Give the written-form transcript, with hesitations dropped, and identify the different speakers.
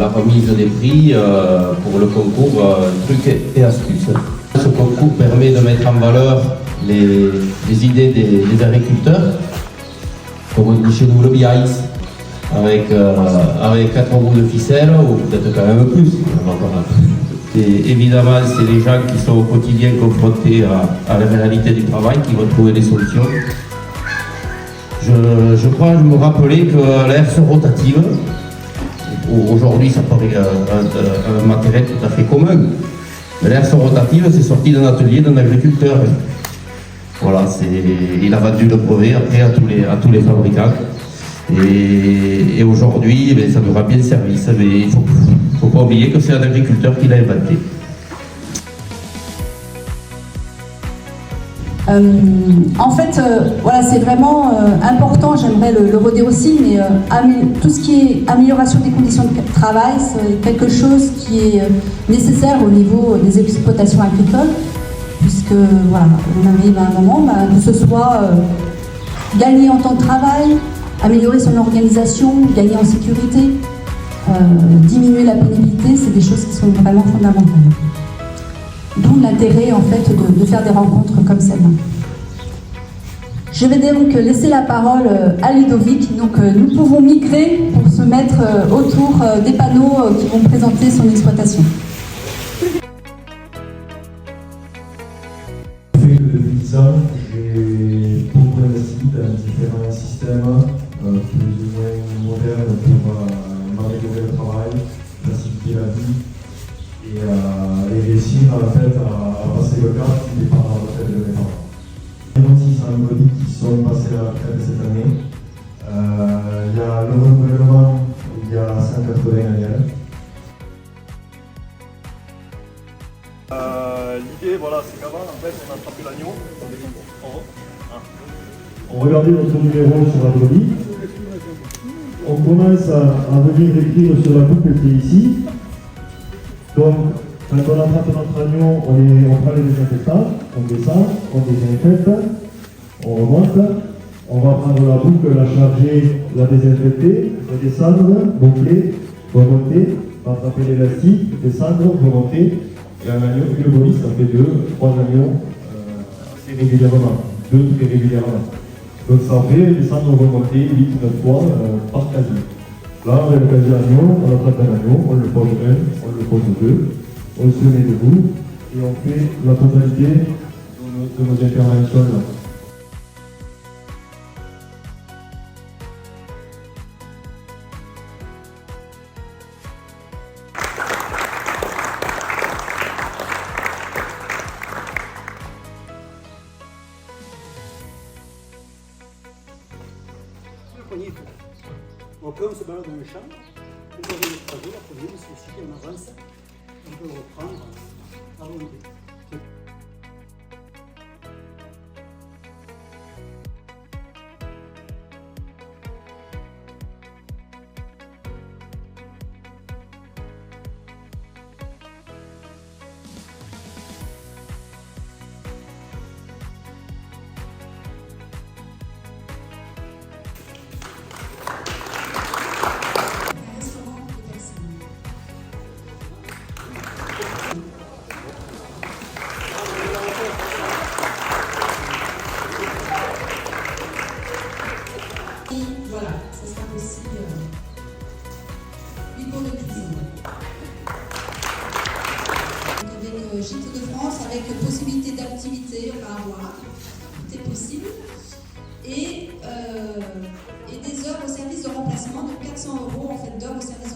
Speaker 1: la remise des prix pour le concours trucs et astuces. Ce concours permet de mettre en valeur les idées des agriculteurs, comme on dit chez nous le biaïs, avec 4 bouts de ficelle, ou peut-être quand même plus. Et évidemment, c'est les gens qui sont au quotidien confrontés à la réalité du travail qui vont trouver des solutions. Je crois me rappeler que l'herse rotative, aujourd'hui ça paraît un matériel tout à fait commun, mais l'herse rotative c'est sorti d'un atelier d'un agriculteur. Voilà, il a vendu le brevet après à tous les fabricants. Et aujourd'hui, ça nous rend bien service, mais il ne faut pas oublier que c'est un agriculteur qui l'a inventé.
Speaker 2: En fait, voilà, c'est vraiment important, j'aimerais le redire aussi, mais tout ce qui est amélioration des conditions de travail, c'est quelque chose qui est nécessaire au niveau des exploitations agricoles, puisque voilà, on arrive à un moment, que ce soit gagner en temps de travail, améliorer son organisation, gagner en sécurité, diminuer la pénibilité, c'est des choses qui sont vraiment fondamentales. D'où l'intérêt en fait de faire des rencontres comme celle-là. Je vais donc laisser la parole à Ludovic. Donc nous pouvons migrer pour se mettre autour des panneaux qui vont présenter son exploitation.
Speaker 3: Depuis 10 ans, j'ai beaucoup investi dans différents systèmes plus ou moins modernes pour m'améliorer le travail, faciliter la vie et réussir en fait à passer le cap qui dépend de la retraite de mes parents. Il y a 600 colis qui sont passés à la retraite cette année. Il y a le renouvellement, il y a 180 annuels.
Speaker 4: L'idée, voilà, c'est qu'avant, en fait, on attrapait l'agneau.
Speaker 3: On regardait notre numéro sur la colis. On commence à venir écrire sur la coupe qui est ici. Donc, quand on attrape notre agneau, on prend les désinfectants, on descend, on désinfecte, on remonte, on va prendre la boucle, la charger, la désinfecter, redescendre, boucler, remonter, rattraper l'élastique, descendre, remonter, et un agneau, puis le bolis, ça fait 2-3 agneaux assez régulièrement, 2 très régulièrement. Donc ça fait descendre, remonter 8-9 fois par casier. Là, on a le casier agneau, on attrape un agneau, on le pose 1, on le pose 2, on se met debout et on fait la totalité de nos interventions là.
Speaker 5: Après, on se balade dans le champ, on va le trajet, la première, c'est ici, on avance, on peut le reprendre à volonté.
Speaker 2: Voilà, ça sera aussi 8 pots de cuisine. Avec Gîtes de France, avec possibilité d'activité, on va avoir, tout est possible. Et des heures au service de remplacement, de 400 € en fait, d'heures au service